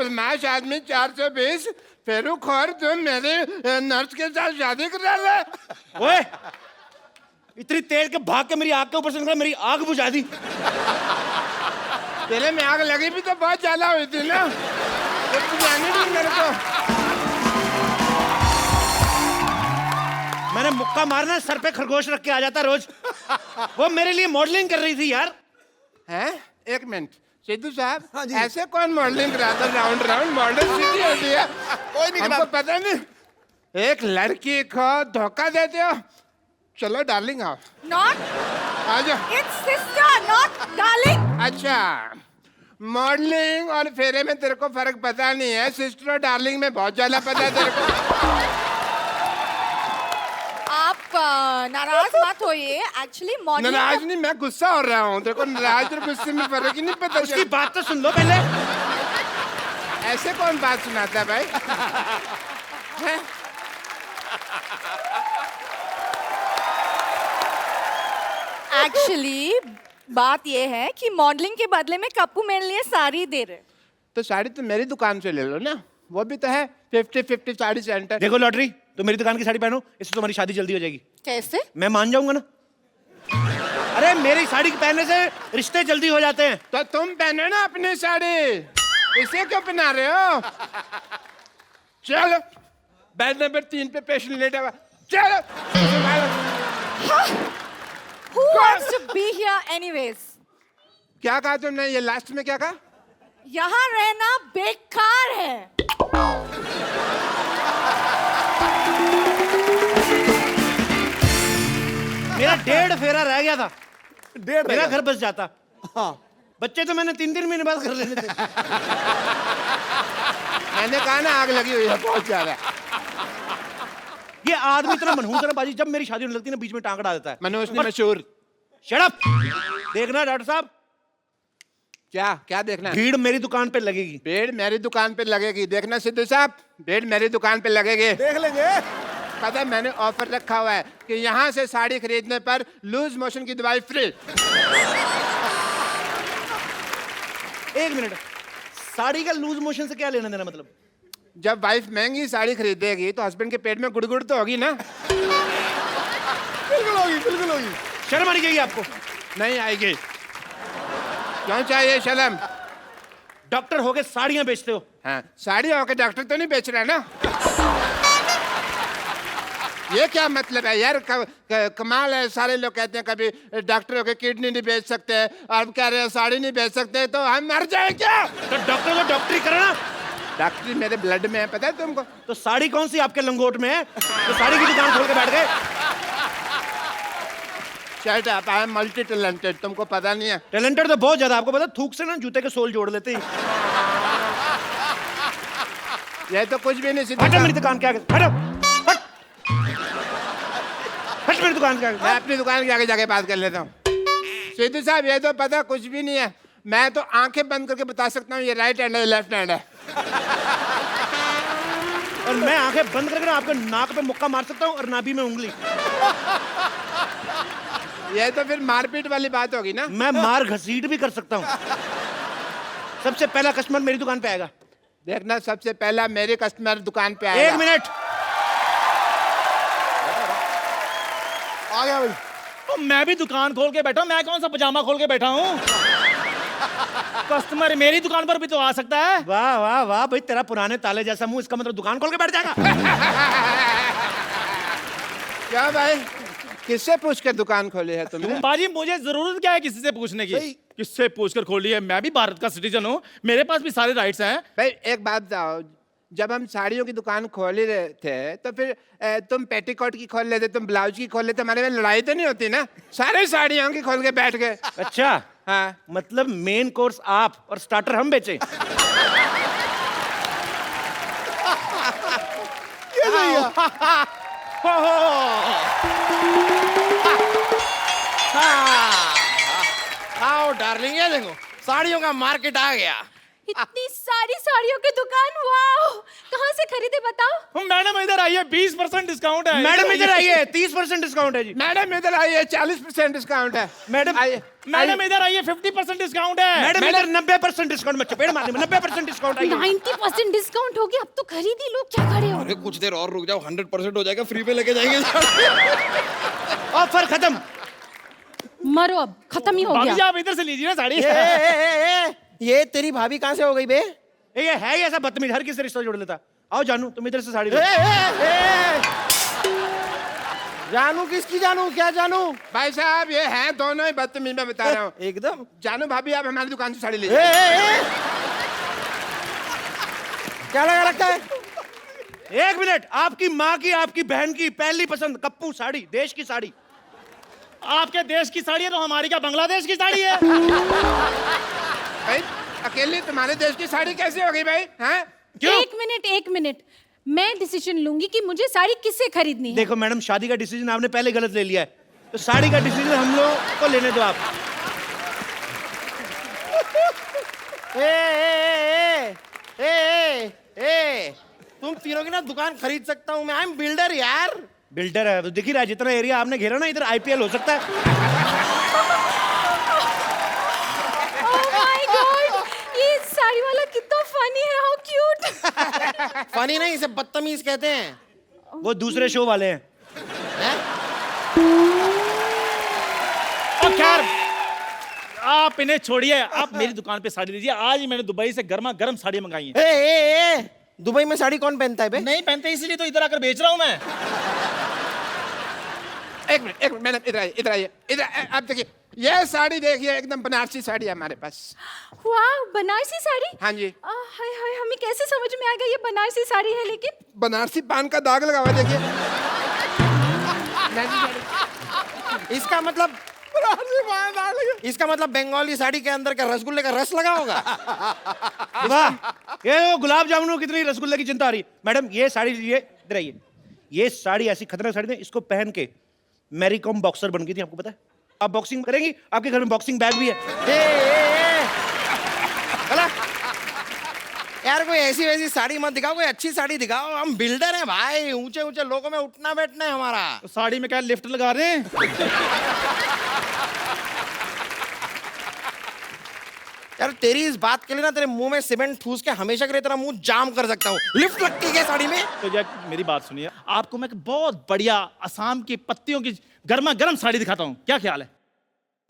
बदमाश आदमी 420 फेरू खोर तुम मेरे नर्स के साथ शादी करा ले। ओए इतनी तेज के भाग के मेरी आग के ऊपर से निकला, मेरी आग बुझा दी। तेरे में आग लगी भी तो बहुत ज्यादा हुई थी ना, बुझानी थी मेरे को। मैंने मुक्का मारना सर पे खरगोश रख के आ जाता रोज। वो मेरे लिए मॉडलिंग कर रही थी यार। हैं? एक मिनट सिद्धू साहब, हाँ जी। ऐसे कौन मॉडलिंग कराता? राउंड राउंड मॉडल सीधी होती है, कोई नहीं हमको पता नहीं। एक लड़की को धोखा देते हो। चलो डार्लिंग आओ, Not. आ जाओ। It's sister, not darling. अच्छा, मॉडलिंग और फेरे में तेरे को फर्क पता नहीं है, सिस्टर और डार्लिंग में बहुत ज्यादा पता है तेरे को। आप नाराज मत होइए। एक्चुअली मॉडलिंग नाराज नहीं, मैं गुस्सा हो रहा हूँ। तेरे को नाराज और गुस्से में फर्क ही नहीं पता। उसकी बात तो सुन लो पहले। ऐसे कौन बात सुनाता है भाई? हैं? एक्चुअली बात ये है कि मॉडलिंग के बदले में कप्पू मेरे लिए साड़ी दे रहे। तो साड़ी तो मेरी दुकान से ले लो ना, वो भी तो है 50-50 साड़ी सेंटर। देखो लॉटरी, तुम मेरी दुकान की साड़ी पहनो, इससे तुम्हारी शादी जल्दी हो जाएगी। कैसे? मैं मान जाऊंगा ना। अरे मेरी साड़ी पहनने से रिश्ते जल्दी हो जाते हैं। तो तुम पहनो ना अपनी साड़ी, इसे क्यों पहना रहे हो? चलो बेड नंबर 3 पे पेशेंट लेटा हुआ, चलो। Who wants to be here anyways? क्या कहा तुमने? ये लास्ट में क्या कहा? यहाँ रहना बेकार है। मेरा 1.5 फेरा रह गया था, 1.5 मेरा घर बस जाता। हाँ बच्चे तो मैंने 3 महीने बाद कर लेने थे। मैंने कहा ना आग लगी हुई है बहुत ज्यादा। ये आदमी इतना मनहूस है ना बाजी, जब मेरी शादी होने लगती है ना बीच में टांग अड़ा देता है। मनोज ने मशहूर। Shut up. देखना डॉक्टर साहब, क्या क्या देखना है? भीड़ मेरी दुकान पे लगेगी। भीड़ मेरी दुकान पे लगेगी। देखना सिद्धू साहब, भीड़ मेरी दुकान पे लगेगी। देख लेंगे। पता है मैंने ऑफर रखा हुआ है कि यहाँ से साड़ी खरीदने पर लूज मोशन की दवाई फ्री। 1 मिनट, साड़ी का लूज मोशन से क्या लेना देना? मतलब जब वाइफ महंगी साड़ी खरीदेगी तो हस्बैंड के पेट में गुड़गुड़ तो होगी ना। बिल्कुल होगी, बिल्कुल होगी। शर्म आनी चाहिए आपको। नहीं आएगी। क्यों चाहिए शर्म? डॉक्टर होके साड़ियां बेचते हो। हाँ, साड़ी होकर डॉक्टर तो नहीं बेच रहा ना। ये क्या मतलब है यार? कमाल है। सारे लोग कहते हैं कभी डॉक्टर होकर किडनी नहीं बेच सकते, और कह रहे हैं साड़ी नहीं बेच सकते, तो हम मर जाए क्या? तो डॉक्टर को डॉक्टरी करना। डॉक्टरी मेरे ब्लड में है, पता है तुमको? तो साड़ी कौन सी आपके लंगोट में है तो साड़ी की दुकान खोल के बैठ गए? Shut up, I am multi talented, तुमको पता नहीं है। टैलेंटेड तो बहुत ज्यादा, आपको पता थूक से ना जूते के सोल जोड़ लेते हैं। ये तो कुछ भी नहीं। सिद्धू हटो मेरी साहब, दुकान के आगे, हटो, हट, हट मेरी दुकान के आगे। मैं अपनी दुकान के आगे जाके बात कर लेता हूँ। सिद्धू साहब, ये तो पता कुछ भी नहीं है। मैं तो आंखें बंद करके बता सकता हूँ ये राइट हैंड है, लेफ्ट हैंड है। और मैं आंखें बंद करके ना आपके नाक पे मुक्का मार सकता हूँ और नाभि में उंगली। ये तो फिर मारपीट वाली बात होगी ना। मैं मार घसीट भी कर सकता हूँ। सबसे पहला कस्टमर मेरी दुकान पे आएगा। देखना, सबसे पहला मेरे कस्टमर दुकान पे आएगा। 1 मिनट। आ गया भाई। तो मैं भी दुकान खोल के बैठा हूँ, मैं कौन सा पजामा खोल के बैठा हूँ? कस्टमर मेरी दुकान पर भी तो आ सकता है। वाह वाह वाह भाई, तेरा पुराने ताले जैसा मुंह, इसका मतलब दुकान खोल के बैठ जाएगा। क्या भाई, किससे पूछ कर दुकान खोली है तुमने? बाजी मुझे जरूरत क्या है किसी से पूछने की? सही। किससे पूछकर खोली है? मैं भी भारत का सिटीजन हूँ, मेरे पास भी सारे राइट्स हैं। भाई एक बात बताओ, जब हम साड़ियों की दुकान खोल ही रहे थे तो फिर तुम पेटीकोट की खोल लेते, तुम ब्लाउज की खोल लेते, हमारे में लड़ाई तो नहीं होती ना? सारे साड़ियों की खोल के बैठ गए। अच्छा, हाँ, मतलब मेन कोर्स आप और स्टार्टर हम बेचे। ये सही है। आओ डार्लिंग, ये देखो साड़ियों का मार्केट आ गया। इतनी सारी सारी साड़ियों की दुकान, वाओ! कहाँ से खरीदे बताओ? मैडम इधर आइए, 20% डिस्काउंट है। मैडम इधर आइए, 30% डिस्काउंट है जी। मैडम इधर आइए, 40% डिस्काउंट है। मैडम आइए, मैडम इधर आइए, 50% डिस्काउंट है। मैडम इधर 90% डिस्काउंट में चपेट मारने में 90% डिस्काउंट आइए। 90% डिस्काउंट हो गया, अब तो खरीद ही लो, क्या खड़े हो? अरे कुछ देर और रुक जाओ, 100% हो जाएगा, फ्री पे लेके जाएंगे। ऑफर खत्म। मरो अब, खत्म ही हो भाभी जी गया। आप इधर से लीजिए ना साड़ी। ये तेरी भाभी कहाँ से हो गई बे? ये है ही ऐसा बदतमीज, हर किसी से रिश्ता जोड़ लेता। आओ जानू, तुम इधर से साड़ी लो। जानू किसकी जानू, क्या जानू? भाई साहब ये हैं दोनों ही बदतमीज, मैं बता रहा हूँ। एकदम। जानू भाभी आप हमारी दुकान से साड़ी लीजिए। क्या लगा रखा है? एक मिनट, आपकी माँ की, आपकी बहन की पहली पसंद कप्पू साड़ी, देश की साड़ी। आपके देश की साड़ी है तो हमारी क्या बांग्लादेश की साड़ी है? भाई अकेले तुम्हारे देश की साड़ी कैसे हो गई भाई? हैं? एक मिनट, मैं डिसीजन लूंगी कि मुझे साड़ी किससे खरीदनी है। देखो मैडम, शादी का डिसीजन आपने पहले गलत ले लिया है, तो साड़ी का डिसीजन हम लोग को लेने दो आप। तुम तीनों की ना दुकान खरीद सकता हूँ मैं, आई एम बिल्डर यार। बिल्डर है तो दिख ही रहा है, जितना एरिया आपने घेरा ना, इधर आईपीएल हो सकता है। Oh my God! ये साड़ी वाला कितना फनी है, हाउ क्यूट। फनी नहीं, इसे बदतमीज कहते हैं। वो दूसरे शो वाले हैं। और खैर आप इन्हें छोड़िए, आप मेरी दुकान पे साड़ी लीजिए। आज ही मैंने दुबई से गर्मा गर्म साड़ी मंगाई है। दुबई में साड़ी कौन पहनता है बे? नहीं पहनते, इसीलिए तो इधर आकर बेच रहा हूँ मैं। एक मिनट मैडम, इधर आइए। आप देखिए, ये साड़ी देखिए, एकदम बनारसी साड़ी है हमारे पास। वाह, बनारसी साड़ी? हाँ जी। हाय हाय, हमें कैसे समझ में आ गया ये बनारसी साड़ी है? लेकिन बनारसी पान का दाग लगा हुआ है, देखिए। इसका मतलब बंगाली साड़ी के अंदर का रसगुल्ले का रस लगा होगा। वाह, ये गुलाब जामुन कितनी रसगुल्ले की चिंता आ रही। मैडम ये साड़ी लीजिए, इधर आइए। ये साड़ी ऐसी खतरनाक साड़ी है, इसको पहन के मैरी कॉम बॉक्सर बन गई थी, आपको पता है? आप बॉक्सिंग करेंगी, आपके घर में बॉक्सिंग बैग भी है। यार कोई ऐसी वैसी साड़ी मत दिखाओ, कोई अच्छी साड़ी दिखाओ। हम बिल्डर हैं भाई, ऊंचे ऊंचे लोगों में उठना बैठना है हमारा। तो साड़ी में क्या लिफ्ट लगा रहे हैं? यार तेरी इस बात के लिए ना तेरे मुंह में सीमेंट ठूस के हमेशा के लिए तेरा मुंह जाम कर सकता हूँ। लिफ्ट लगती है साड़ी में? तो जब मेरी बात सुनिए, आपको मैं एक बहुत बढ़िया असम की पत्तियों की गर्मा गर्म साड़ी दिखाता हूँ, क्या ख्याल है?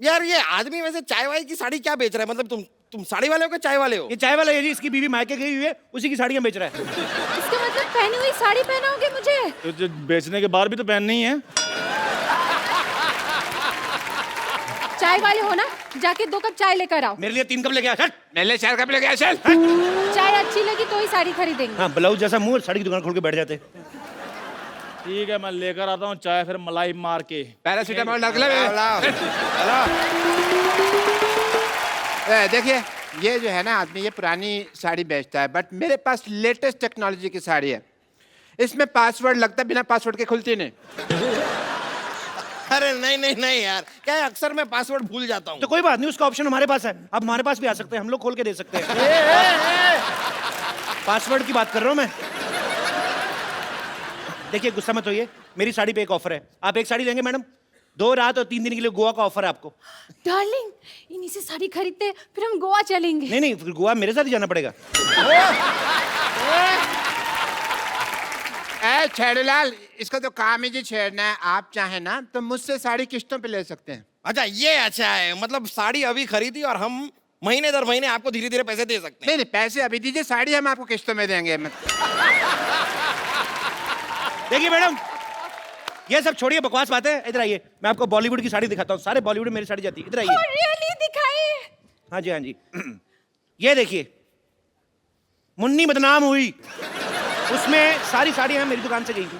यार ये आदमी वैसे चाय वाय की साड़ी क्या बेच रहा है? मतलब तुम साड़ी वाले हो क्या चाय वाले हो? ये चाय वाला है जी, इसकी बीवी मायके गई हुई है, उसी की साड़ियां बेच रहा है। इसका मतलब पहनी हुई साड़ी पहनाओगे मुझे? तो जो बेचने के बाद भी तो पहननी है। चाय वाले हो ना, जाके 2 कप चाय लेकर आओ। मेरे लिए 3 कप लेके आ। चल। मेरे लिए 4 कप लेके आ, चल। चाय अच्छी लगी तो ही साड़ी खरीदेंगे। हाँ, ब्लाउज जैसा मुंह, साड़ी की दुकान खोल के बैठ जाते। ठीक है, मैं लेकर आता हूँ चाय, फिर मलाई मार के। पैरासीटामोल रख ले। देखिए, ये जो है ना आदमी, ये पुरानी साड़ी बेचता है, बट मेरे पास लेटेस्ट टेक्नोलॉजी की साड़ी है। इसमें पासवर्ड लगता है, बिना पासवर्ड के खुलती नहीं। अरे नहीं यार, क्या है, अक्सर मैं पासवर्ड भूल जाता हूँ। तो कोई बात नहीं, उसका ऑप्शन हमारे पास है, आप हमारे पास भी आ सकते हैं, हम लोग खोल के दे सकते हैं। पासवर्ड की बात कर रहा हूँ मैं। देखिए गुस्सा मत होइए, मेरी साड़ी पे एक ऑफर है। आप एक साड़ी लेंगे मैडम, 2 रात और 3 दिन के लिए गोवा का ऑफर है आपको। डार्लिंग, इन्हीं से साड़ी खरीदते फिर हम गोवा चलेंगे। नहीं, फिर गोवा मेरे साथ ही जाना पड़ेगा। छेड़ूलाल, इसका तो काम ही जी छेड़ना है। आप चाहे ना तो मुझसे साड़ी किस्तों पे ले सकते हैं। अच्छा, ये अच्छा है, मतलब साड़ी अभी खरीदी और हम महीने दर महीने आपको धीरे धीरे पैसे दे सकते हैं। नहीं, पैसे अभी दीजिए, साड़ी हम आपको किस्तों में देंगे। देखिए मैडम, ये सब छोड़िए, बकवास बातें। इधर आइए, मैं आपको बॉलीवुड की साड़ी दिखाता हूँ। सारे बॉलीवुड में मेरी साड़ी जाती है। इधर आइए। रियली दिखाइए। हाँ जी। ये देखिए, मुन्नी बदनाम हुई, उसमें सारी साड़ियां मेरी दुकान से गई थी।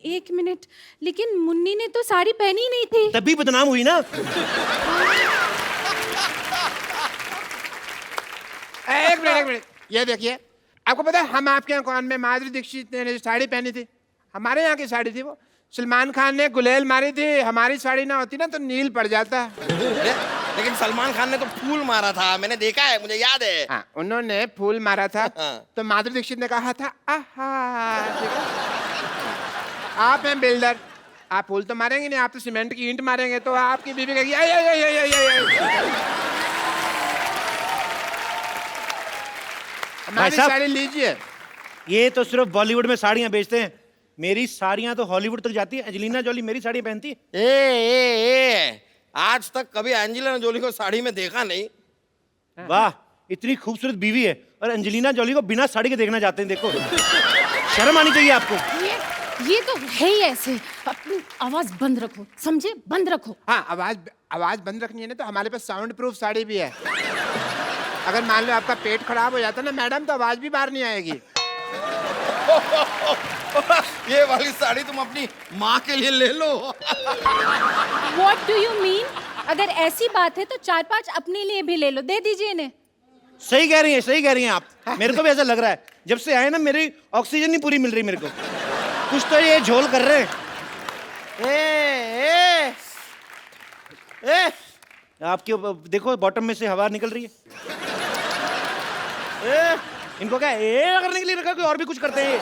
1 मिनट, लेकिन मुन्नी ने तो साड़ी पहनी नहीं थी। तभी बदनाम हुई ना। एक मिनट, ये देखिए, आपको पता है हम आपके अकाउंट में माधुरी दीक्षित ने जो साड़ी पहनी थी, हमारे यहाँ की साड़ी थी वो। सलमान खान ने गुलेल मारी थी, हमारी साड़ी ना होती ना तो नील पड़ जाता। लेकिन सलमान खान ने तो फूल मारा था, मैंने देखा है, मुझे याद है। हाँ, उन्होंने फूल मारा था हाँ। तो माधुरी दीक्षित ने कहा था आहा, ठीक है? आप हैं बिल्डर, आप फूल तो मारेंगे नहीं, आप तो सीमेंट की ईंट मारेंगे, तो आपकी बीवी कहेगी आई आई आई आई आई आई। हमारी साहब। साड़ी लीजिए। ये तो सिर्फ बॉलीवुड में साड़ियां बेचते हैं, मेरी साड़ियां तो हॉलीवुड तक जाती है। एंजेलिना जोली मेरी साड़ी पहनती है। ए, आज तक कभी एंजेलिना जोली को साड़ी में देखा नहीं। वाह, इतनी खूबसूरत बीवी है और एंजेलिना जोली को बिना साड़ी के देखना चाहते हैं। देखो, शर्म आनी चाहिए आपको। ये तो है ही ऐसे। अपनी आवाज बंद रखो, समझे? बंद रखो। हाँ, आवाज बंद रखनी है ना, तो हमारे पास साउंड प्रूफ साड़ी भी है। अगर मान लो आपका पेट खराब हो जाता ना मैडम, तो आवाज भी बाहर नहीं आएगी। ये वाली साड़ी तुम अपनी माँ के लिए ले लो। What do you mean? अगर ऐसी बात है तो 4-5 अपने लिए भी ले लो, दे दीजिए इन्हें। सही कह रही हैं, सही कह रही हैं आप। मेरे को भी ऐसा लग रहा है, जब से आए ना मेरी ऑक्सीजन नहीं पूरी मिल रही मेरे को। कुछ तो ये झोल कर रहे हैं। ए, आपके देखो बॉटम में से हवा निकल रही है। इनको क्या करने के लिए रखा, कोई और भी कुछ करते हैं ये।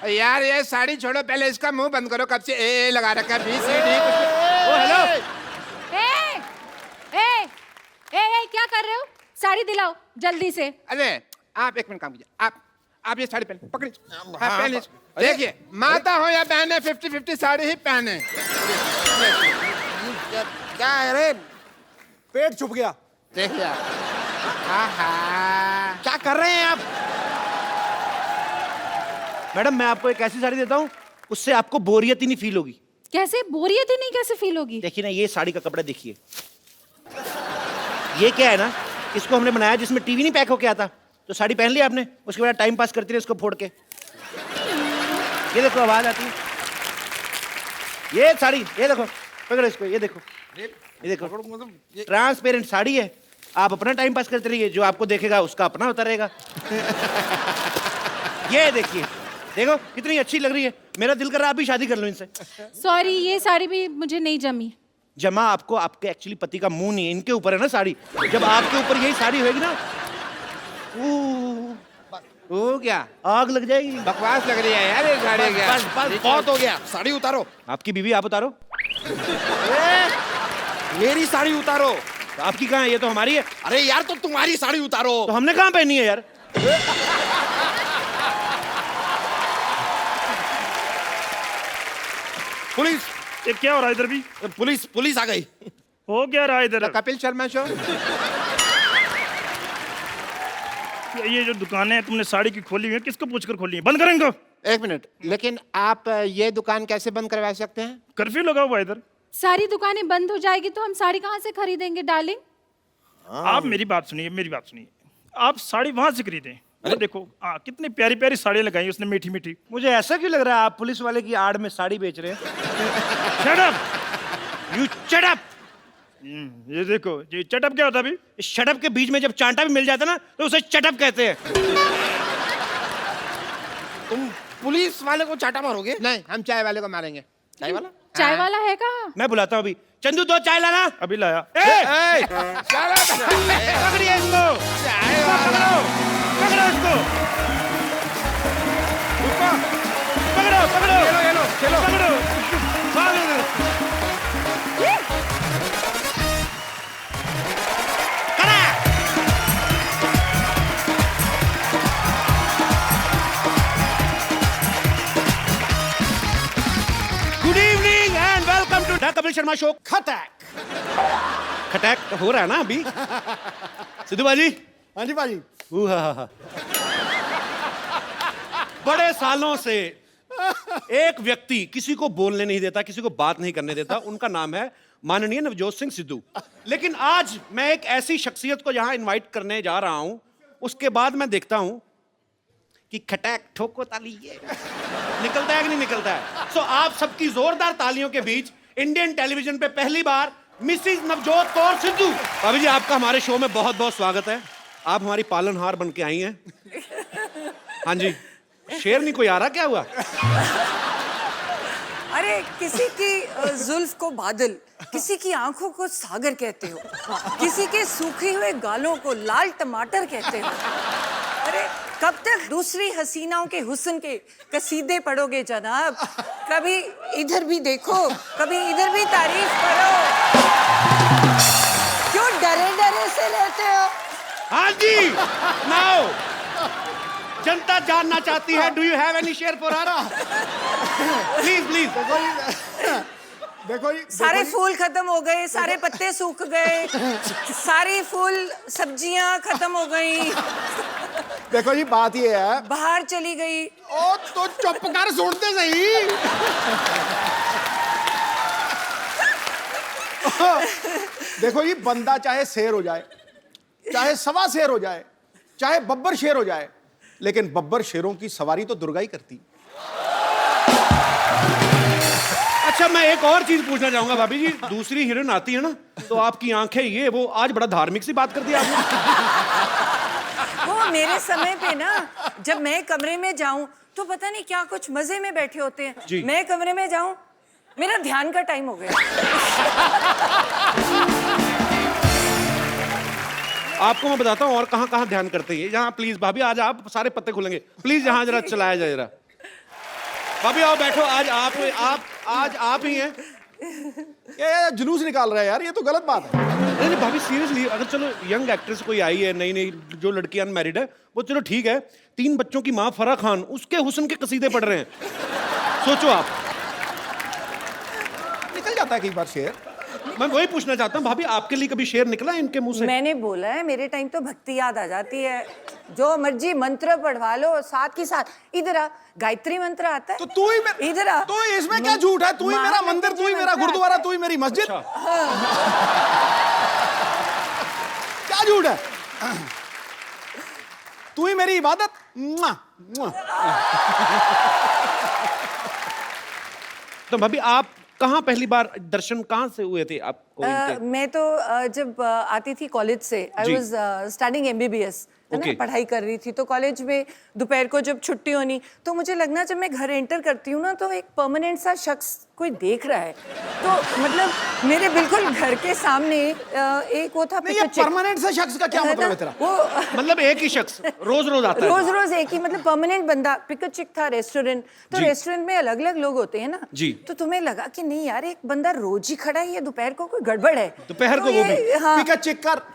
यार ये साड़ी छोड़ो, पहले इसका मुंह बंद करो। कब से ए लगा रखा है, BCD कुछ। ओ हेलो, ए, क्या कर रहे हो? साड़ी दिलाओ जल्दी से। अरे आप एक मिनट काम कीजिए, आप ये साड़ी पहने, पकड़िए। हाँ, पहले देखिए, माता हो या बहन है, 50-50 साड़ी ही पहने। क्या है रे? पेट छुप गया। देखिए आहा, क्या कर रहे हैं आप? मैडम मैं आपको एक ऐसी साड़ी देता हूँ, उससे आपको बोरियत ही नहीं फील होगी। कैसे बोरियत ही नहीं कैसे फील होगी? देखिए ना, ये साड़ी का कपड़ा देखिए। ये क्या है ना, इसको हमने बनाया जिसमें टीवी नहीं पैक होके आता, तो साड़ी पहन ली आपने, उसके बाद टाइम पास करती रही इसको फोड़ के। ये देखो आवाज आती है। ये साड़ी, ये देखो, पकड़ो इसको, ये देखो, ये देखो, ट्रांसपेरेंट साड़ी है। आप अपना टाइम पास करते रहिए, जो आपको देखेगा उसका अपना होता रहेगा। ये देखिए, देखो कितनी अच्छी लग रही है। मेरा दिल कर रहा है आप भी शादी कर लो इनसे। सॉरी, ये साड़ी भी मुझे नहीं जमी। जमा आपको आपके एक्चुअली पति का मुंह नहीं है, इनके ऊपर है ना साड़ी। जब आपके ऊपर यही साड़ी होगी ना, हो गया, आग लग जाएगी। बकवास लग रही है यार ये साड़ी। क्या बस बहुत हो गया, साड़ी उतारो। आपकी बीवी आप उतारो। मेरी साड़ी उतारो। तो आपकी कहाँ है? ये तो हमारी है। अरे यार, तो तुम्हारी साड़ी उतारो। तो हमने कहाँ पहनी है यार? पुलिस, ये क्या हो रहा है इधर भी? पुलिस आ गई। हो क्या रहा है इधर? कपिल शर्मा शो। ये जो दुकानें हैं तुमने साड़ी की खोली हुई है, किसको पूछकर खोली है? बंद करें इनको। एक मिनट, लेकिन आप ये दुकान कैसे बंद करवा सकते हैं? कर्फ्यू लगा हुआ है इधर। सारी दुकानें बंद हो जाएगी तो हम साड़ी कहाँ से खरीदेंगे डार्लिंग? आप मेरी बात सुनिए, मेरी बात सुनिए। आप साड़ी वहां से खरीदें। अरे देखो, कितनी प्यारी प्यारी साड़ियाँ लगाई उसने, मीठी मीठी। मुझे ऐसा क्यों लग रहा है आप पुलिस वाले की आड़ में साड़ी बेच रहे हैं? Shut up, you shut up. ये देखो, ये चटअप क्या होता है अभी? इस शटअप के बीच में जब चांटा भी मिल जाता ना, तो उसे चटअप कहते हैं। तुम पुलिस वाले को चाटा मारोगे? नहीं, हम चाय वाले को मारेंगे। चाय वाला? चाय वाला है कहाँ? मैं बुलाता हूँ अभी। चंदू 2 चाय लाना। अभी लाया। पकड़िए इसको, पकड़ो इसको, पकड़ो पकड़ो, चलो पकड़ो। Good evening and welcome to the Kapil Sharma show. खटैक हो रहा है ना अभी? सिद्धू बाजी। हाँ जी भाजी। बड़े सालों से एक व्यक्ति किसी को बोलने नहीं देता, किसी को बात नहीं करने देता, उनका नाम है माननीय नवजोत सिंह सिद्धू। लेकिन आज मैं एक ऐसी शख्सियत को यहां इनवाइट करने जा रहा हूं, उसके बाद मैं देखता हूं कि खटैक ठोको ताली ये निकलता है कि नहीं निकलता है। सो आप सबकी जोरदार तालियों के बीच इंडियन टेलीविजन पे पहली बार मिसिज नवजोत कौर सिद्धू। भाभी जी, आपका हमारे शो में बहुत बहुत स्वागत है। आप हमारी पालनहार बन के आई हैं। हाँ जी, शेर नहीं कोई आ रहा, क्या हुआ? अरे किसी की जुल्फ को बादल, किसी की आंखों को सागर कहते हो, किसी के सूखे हुए गालों को लाल टमाटर कहते हो। अरे कब तक दूसरी हसीनाओं के हुस्न के कसीदे पढ़ोगे जनाब? कभी इधर भी देखो, कभी इधर भी तारीफ करो। क्यों डरे डरे से रहते हो? हाँ जी, नाउ जनता जानना चाहती है, do you have any share for her? Please please. देखो जी, सारे फूल खत्म हो गए, सारे पत्ते सूख गए, सारी फूल सब्जियां खत्म हो गई, देखो जी बात ये है। बाहर चली गई। ओ तो चुप कर, सुनते सही। देखो जी, बंदा चाहे शेर हो जाए, चाहे सवा शेर हो जाए, चाहे बब्बर शेर हो जाए, लेकिन बब्बर शेरों की सवारी तो दुर्गा ही करती। अच्छा, मैं एक और चीज पूछना चाहूंगा भाभी जी। दूसरी हीरोइन आती है ना, तो आपकी आंखें ये वो, आज बड़ा धार्मिक सी बात कर दी आपने। वो मेरे समय पे ना, जब मैं कमरे में जाऊं तो पता नहीं क्या कुछ मजे में बैठे होते हैं। जी। मैं कमरे में जाऊं, मेरा ध्यान का टाइम हो गया। आपको मैं बताता हूँ और कहाँ कहाँ ध्यान करते हैं। यहाँ प्लीज भाभी, आज आप सारे पत्ते खुलेंगे प्लीज, यहाँ जरा चलाया जाए जरा। भाभी आओ बैठो, आज आप ही हैं। ये जुलूस निकाल रहा है यार, ये तो गलत बात है। नहीं भाभी सीरियसली, अगर चलो यंग एक्ट्रेस कोई आई है, नई नई जो लड़की अनमैरिड है, वो चलो ठीक है। 3 बच्चों की माँ फराह खान, उसके हुस्न के कसीदे पढ़ रहे हैं। सोचो आप, निकल जाता है कई बार शेर। मैं वही पूछना चाहता हूँ भाभी, आपके लिए कभी शेर निकला है इनके मुंह से? मैंने बोला है, मेरे टाइम तो भक्ति याद आ जाती है। जो मर्जी मंत्र पढ़वा लो, साथ के साथ इधर आ, गायत्री मंत्र आता है। तो तू ही इधर आ। तो इसमें क्या झूठ है? तू ही मेरा मंदिर, तू ही मेरा गुरुद्वारा, तू ही मेरी मस्जिद। क्या झूठ है? तू ही मेरी इबादत। मुआ, मुआ। तो भाभी आप कहाँ पहली बार दर्शन कहाँ से हुए थे आपको इनके? मैं तो जब आती थी कॉलेज से, आई वाज स्टडिंग MBBS, है ना, Okay. पढ़ाई कर रही थी। तो कॉलेज में दोपहर को जब छुट्टी होनी, तो मुझे लगना जब मैं घर एंटर करती हूँ ना, तो एक परमानेंट सा शख्स कोई देख रहा है। तो मतलब मेरे बिल्कुल घर के सामने एक वो था। नहीं, ये परमानेंट से शख्स का क्या मतलब है तेरा? वो मतलब एक ही शख्स रोज रोज आता है? रोज रोज एक ही, मतलब परमानेंट बंदा। पिक अ चिक था रेस्टोरेंट, तो जी। रेस्टोरेंट में अलग अलग लोग होते हैं ना जी। तो तुम्हें लगा कि नहीं यार, एक बंदा रोज ही खड़ा है, ये दोपहर को कोई गड़बड़ है। दोपहर तो को वो ये- भी? हाँ।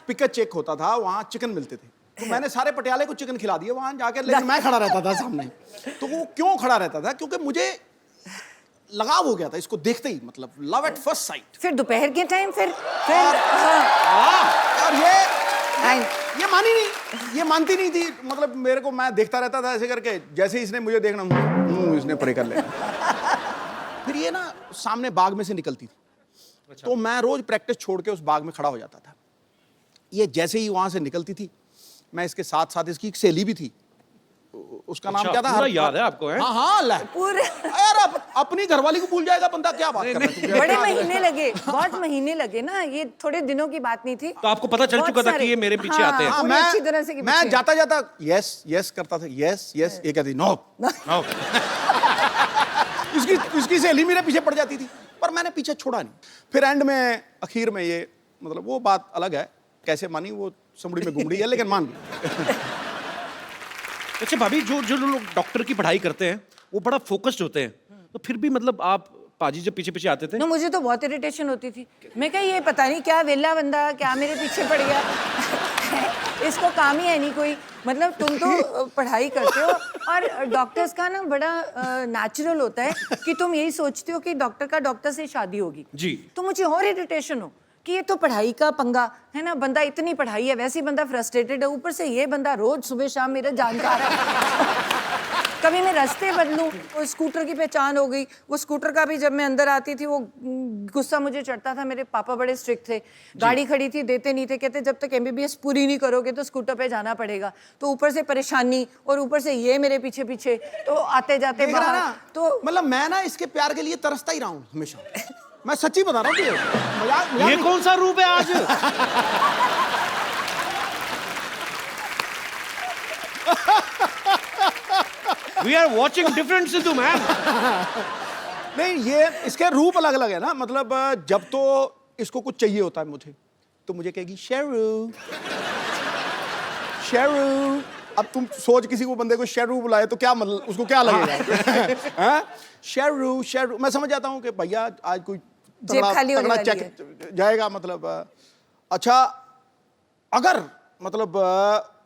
पिका चेक होता था, वहां चिकन मिलते थे, तो मैंने सारे पटियाले को चिकन खिला दिए वहां जाके, लेकिन मैं खड़ा रहता था सामने। तो वो क्यों खड़ा रहता था? क्योंकि मुझे लगाव हो गया था इसको देखते ही, मतलब लव एट फर्स्ट साइट। फिर दोपहर के टाइम फिर और हाँ। ये मानी नहीं, ये मानती नहीं थी। मतलब मेरे को, मैं देखता रहता था ऐसे करके, जैसे ही इसने मुझे देखना, इसने परे कर लेना। फिर ये ना सामने बाग में से निकलती थी, तो मैं रोज प्रैक्टिस छोड़ के उस बाग में खड़ा हो जाता था। ये जैसे ही वहां से निकलती थी, मैं इसके साथ साथ, इसकी एक सहेली भी थी, उसका नाम क्या था? पूरा याद है आपको? है? हाँ हाँ, ला पूरे यार, अपनी घरवाली को भूल जाएगा बंदा, क्या बात कर रहा है? बड़े महीने लगे, बहुत महीने लगे ना, ये थोड़े दिनों की बात नहीं थी। तो आपको पता चल बहुत चुका था सारे। कि ये मेरे पीछे आते हैं? हाँ, पूरी अच्छी तरह से मैं पीछे। जाता जाता यस यस करता था, यस यस, ये कहती नो। इसकी सहेली मेरे पीछे पड़ जाती थी, पर मैंने पीछे छोड़ा नहीं। फिर एंड में, आखिर में, ये मतलब वो बात अलग है, कैसे मानी वो समड़ी में घुमड़ी है, लेकिन मान गई। अच्छा भाभी, जो लोग डॉक्टर की पढ़ाई करते हैं वो बड़ा फोकस्ड होते हैं, तो फिर भी मतलब आप पाजी जब पीछे पीछे आते थे? ना, मुझे तो बहुत इरिटेशन होती थी। मैं कहा ये पता नहीं क्या वेला बंदा क्या मेरे पीछे पड़ गया। इसको काम ही है नहीं कोई। मतलब तुम तो पढ़ाई करते हो, और डॉक्टर्स का ना बड़ा नेचुरल होता है कि तुम यही सोचते हो कि डॉक्टर का डॉक्टर से शादी होगी जी। तो मुझे और इरिटेशन हो कि ये तो पढ़ाई का पंगा है ना, बंदा इतनी पढ़ाई है, वैसे ही बंदा फ्रस्ट्रेटेड है, ऊपर से ये बंदा रोज सुबह शाम मेरा जानकार है। कभी मैं रास्ते बदलूं, वो स्कूटर की पहचान हो गई। वो स्कूटर का भी, जब मैं अंदर आती थी, वो गुस्सा मुझे चढ़ता था। मेरे पापा बड़े स्ट्रिक्ट थे, गाड़ी खड़ी थी, देते नहीं थे, कहते जब तक MBBS पूरी नहीं करोगे तो स्कूटर पे जाना पड़ेगा। तो ऊपर से परेशानी, और ऊपर से ये मेरे पीछे पीछे, तो आते जाते देख रहा बाहर ना, तो मतलब मैं ना इसके प्यार के लिए तरसता ही रहा हूँ हमेशा। मैं सच्ची बता रहा हूँ, मजाक ये कौन सा रूप है आज? We are watching different Sidhu, man. नहीं, ये इसके रूप अलग अलग है ना, मतलब जब तो इसको कुछ चाहिए होता है मुझे, तो मुझे कहेगी शेरू शेरू। अब तुम सोच, किसी को बंदे को शेरू बुलाए तो क्या मतलब, उसको क्या लगेगा? हाँ? शेरू शेरू, मैं समझ जाता हूँ कि भैया आज कोई जेब खाली होने वाली चेक जाएगा, मतलब अच्छा अगर मतलब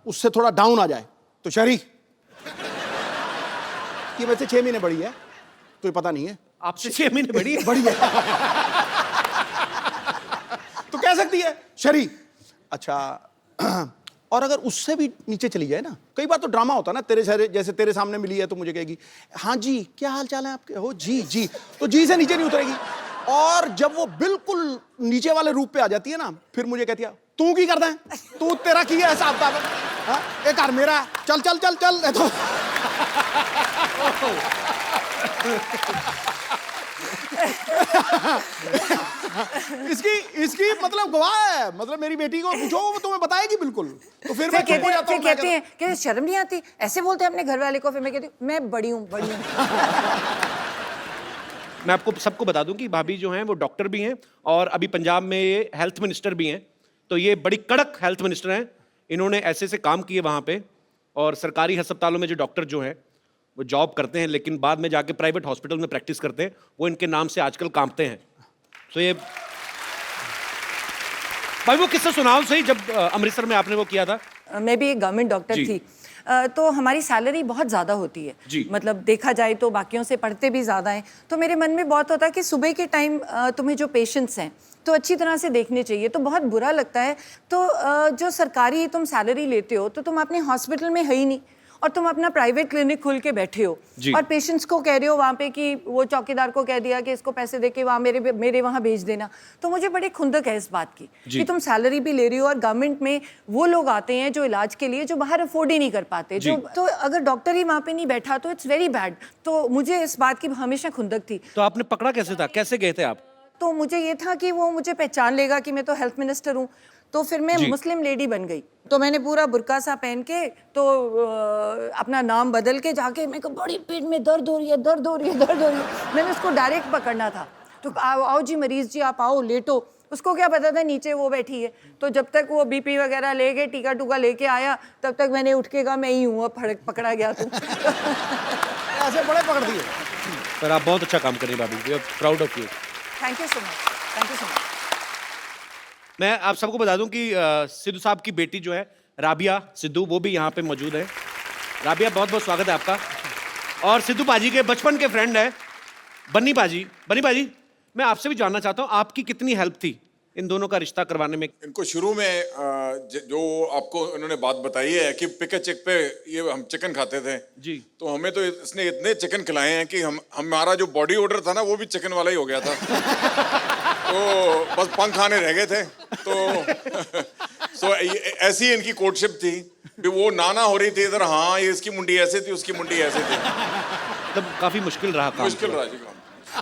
उससे थोड़ा डाउन आ जाए तो शरी कि वैसे 6 महीने बड़ी है तो ये पता नहीं है, आपसे 6 महीने बड़ी है। बड़ी है तो कह सकती है शरी। अच्छा और अगर उससे भी नीचे चली जाए ना, कई बार तो ड्रामा होता है ना, तेरे सारे जैसे तेरे सामने मिली है तो मुझे कहेगी हाँ जी क्या हाल चाल है आपके, हो जी जी, तो जी से नीचे नहीं उतरेगी। और जब वो बिल्कुल नीचे वाले रूप पे आ जाती है ना, फिर मुझे कहती है तू की करता है, तू तेरा की है हिसाब किताब, हाँ एक कार मेरा है, चल चल चल चल तो इसकी इसकी मतलब गवाह है, मतलब मेरी बेटी को पूछो वो तुम्हें बताएगी बिल्कुल। तो फिर मैं चुप हो जाता हूं, कहते हैं कि शर्म नहीं आती, ऐसे बोलते हैं अपने घर वाले को। फिर मैं कहती हूँ मैं बड़ी हूँ बड़ी हूँ। मैं आपको सबको बता दूं कि भाभी जो हैं वो डॉक्टर भी हैं और अभी पंजाब में ये हेल्थ मिनिस्टर भी हैं, तो ये बड़ी कड़क हेल्थ मिनिस्टर हैं। इन्होंने ऐसे से काम किए वहाँ पे, और सरकारी अस्पतालों में जो डॉक्टर जो हैं वो जॉब करते हैं लेकिन बाद में जाके प्राइवेट हॉस्पिटल में प्रैक्टिस करते हैं, वो इनके नाम से आजकल कांपते हैं। तो ये भाई वो किस्सा सुनाओ सही, जब अमृतसर में आपने वो किया था। मैं भी एक गवर्नमेंट डॉक्टर जी। थी, तो हमारी सैलरी बहुत ज़्यादा होती है जी। मतलब देखा जाए तो बाकियों से पढ़ते भी ज़्यादा हैं। तो मेरे मन में बहुत होता है कि सुबह के टाइम तुम्हें जो पेशेंट्स हैं तो अच्छी तरह से देखने चाहिए, तो बहुत बुरा लगता है। तो जो सरकारी तुम सैलरी लेते हो तो तुम अपने हॉस्पिटल में है ही नहीं, और तुम अपना प्राइवेट क्लिनिक खोल के बैठे हो जी। और पेशेंट्स को कह रहे हो वहाँ पे कि वो चौकीदार को कह दिया कि इसको पैसे दे के वहाँ मेरे वहाँ भेज देना। तो मुझे बड़ी खुंदक है इस बात की कि तुम सैलरी भी ले रही हो और गवर्नमेंट में वो लोग आते हैं जो इलाज के लिए जो बाहर अफोर्ड ही नहीं कर पाते, जो तो अगर डॉक्टर ही वहाँ पे नहीं बैठा तो इट्स वेरी बैड। तो मुझे इस बात की हमेशा खुंदक थी। तो आपने पकड़ा कैसे था, कैसे गए थे आप? तो मुझे ये था कि वो मुझे पहचान लेगा कि मैं तो हेल्थ मिनिस्टर हूँ, तो फिर मैं मुस्लिम लेडी बन गई। तो मैंने पूरा बुर्का सा पहन के तो अपना नाम बदल के जाके, मेरे को बड़ी पेट में दर्द हो रही है दर्द हो रही है दर्द हो रही है, मैंने उसको डायरेक्ट पकड़ना था। तो आओ जी मरीज जी आप आओ लेटो, उसको क्या पता था नीचे वो बैठी है। तो जब तक वो बीपी वगैरह ले गए टीका टूका लेके आया तब तक मैंने उठ के कहा मैं ही हूँ, अब पकड़ा गया तू। ऐसे बड़े पकड़ दिए। पर आप बहुत अच्छा काम कर रही हैं भाभी, we are proud of you. Thank you so much, thank you so much. मैं आप सबको बता दूं कि सिद्धू साहब की बेटी जो है राबिया सिद्धू, वो भी यहाँ पे मौजूद है। राबिया बहुत बहुत स्वागत है आपका। और सिद्धू पाजी के बचपन के फ्रेंड है बन्नी पाजी। बन्नी पाजी, मैं आपसे भी जानना चाहता हूँ आपकी कितनी हेल्प थी इन दोनों का रिश्ता करवाने में? इनको शुरू में जो आपको इन्होंने बात बताई है कि पिक चेक पे ये हम चिकन खाते थे जी, तो हमें तो इसने इतने चिकन खिलाए हैं कि हमारा जो बॉडी ऑर्डर था ना वो भी चिकन वाला ही हो गया था। तो बस पंख आने रह गए थे। तो सो ऐसी इनकी कोर्टशिप थी भी वो नाना हो रही थी इधर, हाँ ये इसकी मुंडी ऐसे थी उसकी मुंडी ऐसे थी। मतलब काफी मुश्किल रहा काम। मुश्किल रहा जी काम।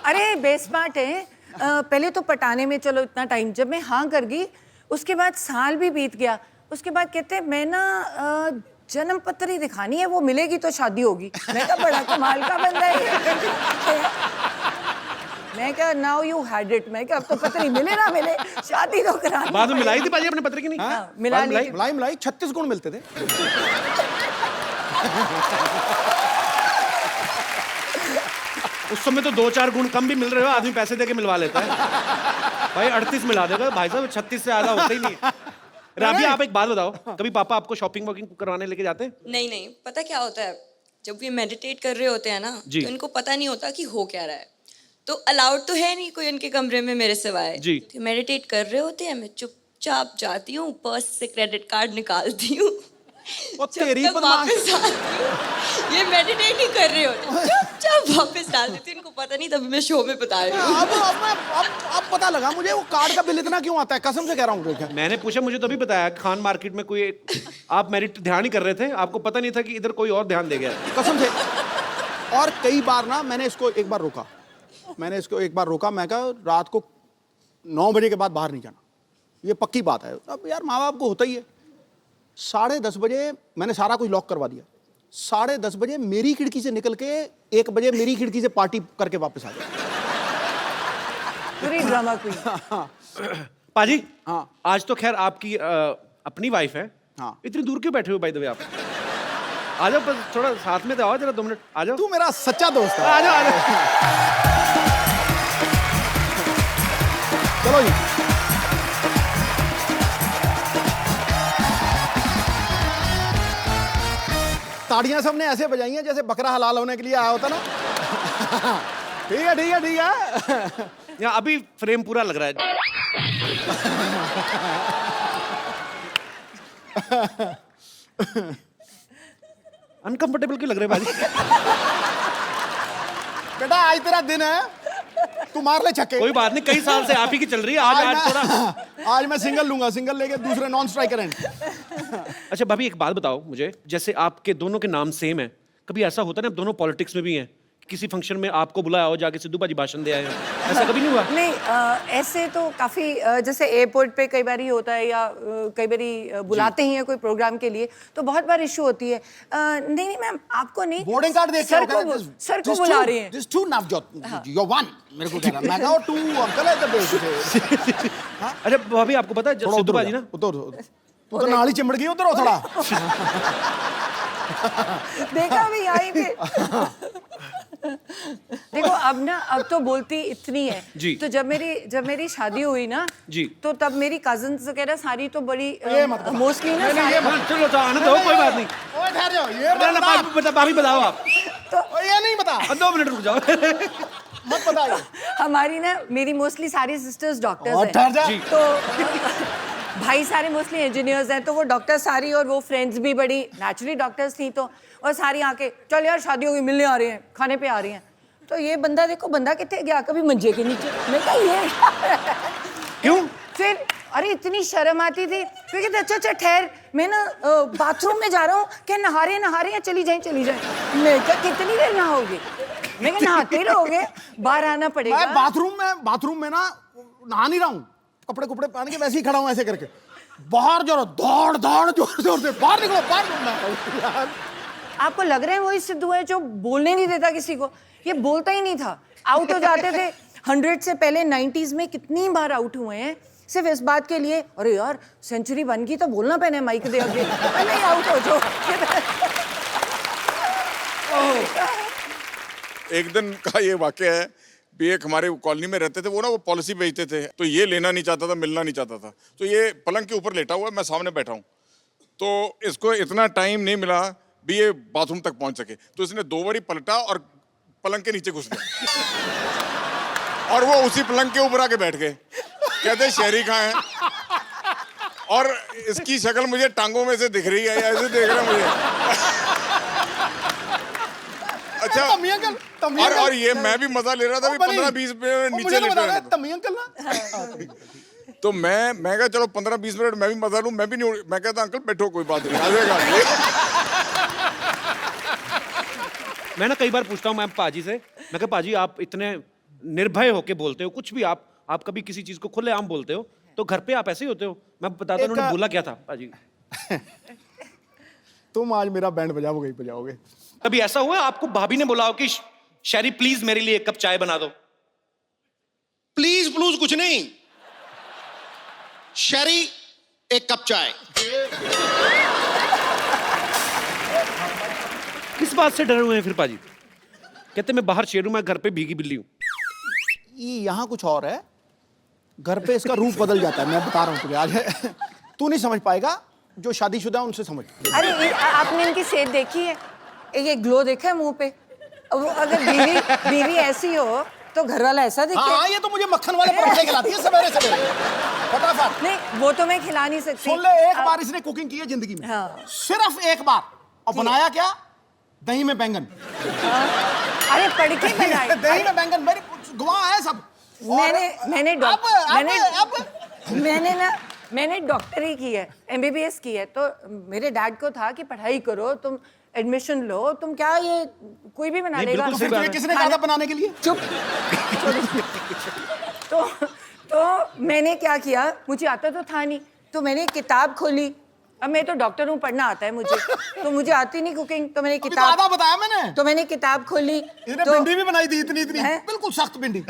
अरे बेस्मार्ट है। पहले तो पटाने में चलो इतना टाइम, जब मैं हाँ कर गई उसके बाद साल भी बीत गया। उसके बाद कहते मैं ना जन्म पत्र ही दिखानी है, वो मिलेगी तो शादी होगी। मैं कहा बड़ा कमाल का बंदा है ये। मैं क्या नाउ यू हैड इट, मैं क्या अब तो पत्र मिले ना मिले शादी तो करानी। बाद में मिलाई थी पाजी अपने पत्र की नहीं? हाँ, मिला ली थी। मलाई 36 गुण मिलते थे। उस समय तो 2-4 गुण कम भी मिल रहे हो, आदमी पैसे देके मिलवा लेता है। भाई 38 मिला देगा भाई साहब, 36 से ज्यादा होता ही नहीं। राबिया आप एक बात बताओ, कभी पापा आपको शॉपिंग वॉकिंग करवाने लेके जाते हैं? नहीं नहीं, पता क्या होता है, जब ये मेडिटेट कर रहे होते हैं ना जी। तो इनको पता नहीं होता कि हो क्या रहा है। तो अलाउड तो है नहीं कोई उनके कमरे में मेरे सिवाय जी। तो मेडिटेट कर रहे होते हैं, मैं चुपचाप जाती हूँ, पर्स से क्रेडिट कार्ड निकालती हूँ, तेरी जब तक वापस आती हूँ ये मेडिटेट ही कर रहे होते, चुपचाप वापस डाल देती हूँ। इनको पता नहीं, तभी मैं शो में बता रही हूँ। अब पता लगा मुझे वो कार्ड का बिल इतना क्यों आता है, कसम से कह रहा हूँ। मैंने पूछा, मुझे तभी बताया खान मार्केट में कोई आप मेरिट ध्यान ही कर रहे थे, आपको पता नहीं था कि इधर कोई और ध्यान दे गया कसम से। और कई बार ना मैंने इसको एक बार रोका, मैं कहा रात को 9 बजे के बाद बाहर नहीं जाना, ये पक्की बात है। अब यार माँ बाप को होता ही है। 10:30 बजे मैंने सारा कुछ लॉक करवा दिया। 10:30 बजे मेरी खिड़की से निकल के 1 बजे मेरी खिड़की से पार्टी करके वापस आ गया। पूरी ड्रामा क्वीन। पाजी, हाँ। आज तो खैर आपकी अपनी वाइफ है। हाँ। इतनी दूर क्यों बैठे हो बाय द वे आप? आ जाओ, बस थोड़ा साथ में तो आओ जरा, 2 मिनट आ जाओ। तू मेरा सच्चा दोस्त है। आ जाओ, आ जाओ। चलो जी। ताड़ियां सबने ऐसे बजाई हैं जैसे बकरा हलाल होने के लिए आया होता ना। ठीक है ठीक है ठीक है। यहाँ अभी फ्रेम पूरा लग रहा है। अनकंफर्टेबल क्यों लग रहे हैं बाजी? बेटा आज तेरा दिन है, तू मार ले छक्के। कोई बात नहीं, कई साल से आप ही की चल रही है। आज थोड़ा आज मैं सिंगल लूंगा, सिंगल लेके दूसरे नॉन स्ट्राइकर एंड। अच्छा भाभी, एक बात बताओ मुझे, जैसे आपके दोनों के नाम सेम है, कभी ऐसा होता है ना, आप दोनों पॉलिटिक्स में भी हैं, किसी फंक्शन में आपको बुलाया हो, जाके सिद्धू बाजी भाषण दे आए हो, ऐसा कभी नहीं हुआ? नहीं, ऐसे तो काफ़ी जैसे एयरपोर्ट पे कई बार होता है, या कई बार बुलाते ही हैं कोई प्रोग्राम के लिए, तो बहुत बार इशू होती है। नहीं नहीं मैम, आपको नहीं, बोर्डिंग कार्ड देख सर को बुला रही हैं। This to Navjot, you one मेरे को कह रहा, मैं कहा टू अंकल है द बेस। अच्छा भाभी, आपको पता है जब सिद्धू बाजी ना, तो नाली चिमड़ गई उधर हो थोड़ा। देखा भी यहीं पे। देखो अब तो बोलती इतनी है जी। तो जब मेरी शादी हुई ना जी, तो तब मेरी कजिन्स वगैरह सारी तो बड़ी मोस्टली ना चलो तो आने दो, कोई बात नहीं। ओए ठहर जाओ, ये भाभी बताओ आप। तो ये नहीं बता, 2 मिनट रुक जाओ। मत बताइए। हमारी ना मेरी मोस्टली सारी सिस्टर्स डॉक्टर्स और ठहर जा। हैं, तो भाई सारे मोस्टली इंजीनियर्स हैं, तो वो डॉक्टर सारी, और वो फ्रेंड्स भी बड़ी नेचुरली डॉक्टर्स थी, तो और सारी आके चल यार शादी होगी, मिलने आ रही हैं, खाने पे आ रही हैं। तो ये बंदा देखो, बंदा कितने गया, कभी मंजे के नीचे। मैं कहा ये क्यों? फिर अरे इतनी शर्म आती थी, फिर कहते अच्छा अच्छा ठहर, मैं ना बाथरूम में जा रहा हूँ, क्या नहा रहे हैं, चली जाए। मैं क्या कितनी देर नहाओगे? मैं क्या नहाते ही रहोगे, बाहर आना पड़ेगा। मैं बाथरूम में ना नहा नहीं रहा हूँ, कपड़े पहन के वैसे ही खड़ा हूँ ऐसे करके। बाहर जो दौड़ जोर से बाहर निकलो यार। आपको लग रहा है वही सिद्धू है जो बोलने नहीं देता किसी को? ये बोलता ही नहीं था, आउट हो जाते थे। 100 से पहले 90s में कितनी बार आउट हुए हैं सिर्फ इस बात के लिए, अरे यार सेंचुरी बन गई तो बोलना पहने माइक दे आगे, नहीं आउट हो जाओ। एक दिन का ये वाकया है, भी एक हमारे कॉलोनी में रहते थे, वो पॉलिसी बेचते थे, तो ये लेना नहीं चाहता था, मिलना नहीं चाहता था, तो ये पलंग के ऊपर लेटा हुआ है, मैं सामने बैठा हूँ, तो इसको इतना टाइम नहीं मिला भी ये बाथरूम तक पहुंच सके, तो इसने 2 बारी पलटा और पलंग के नीचे घुस गया, और वो उसी पलंग के ऊपर आके बैठ गए। कहते शहरी कहाँ है, और इसकी शक्ल मुझे टांगों में से दिख रही है, ऐसे देख रहा है मुझे। अच्छा, और ये मैं भी मजा ले रहा था, 15-20 मिनट नीचे लेटा तो मैं कहा चलो 15-20 मिनट मैं भी मजा लूं, मैं भी नहीं, मैं कहता अंकल बैठो कोई बात नहीं, आएगा। मैं ना कई बार पूछता हूँ मैं पाजी से, मैं कहा पाजी आप इतने निर्भय होके बोलते हो, कुछ भी आप कभी किसी चीज को खुलेआम बोलते हो, तो घर पे आप ऐसे ही होते हो? मैं बताता हूँ उन्होंने बोला क्या था पाजी। तुम आज मेरा बैंड बजाओगे। कभी ऐसा हुआ आपको भाभी ने बुलाओ कि शैरी प्लीज मेरे लिए 1 कप चाय बना दो? प्लीज कुछ नहीं, शैरी 1 कप चाय। किस बात से डरे हुए हैं फिर पाजी? कहते मैं बाहर शेर हूं, मैं घर पे भीगी बिल्ली हूं। यहाँ कुछ और है, घर पे इसका रूप बदल जाता है, मैं बता रहा हूँ तुझे आज। तू नहीं समझ पाएगा, जो शादीशुदा है उनसे समझ। अरे आपने इनकी सेहत देखी है? एक ग्लो देखा है मुंह पे? अगर बीवी ऐसी हो तो घर वाला ऐसा दिखे? हाँ, ये तो मुझे मक्खन वाले पराठे खिलाती है सवेरे फटाफट। नहीं वो तो मैं खिला नहीं सकती। सुन ले, एक बार इसने कुकिंग की है जिंदगी में, हाँ। सिर्फ 1 बार, और बनाया क्या? दही में बैंगन। अरे पढ़ के बनाई। दही में बैंगन, मेरी गवाह है सब। मैंने डॉक्टरी की है, MBBS की है, तो मेरे डैड को था कि पढ़ाई करो, तुम एडमिशन लो, तुम क्या ये कोई भी बना लेगा। फिर तुझे किसने कहा था बनाने के लिए? चुप। तो मैंने क्या किया, मुझे आता तो था नहीं, तो मैंने किताब खोली, अब मैं तो डॉक्टर हूँ, पढ़ना आता है मुझे, तो मुझे आती नहीं कुकिंग, तो मैंने अभी तो किताब आधा बताया मैंने। तो मैंने किताब खोली इसने तो भिंडी भी बनाई थी इतनी इतनी, हैं? बिल्कुल सख्त भिंडी।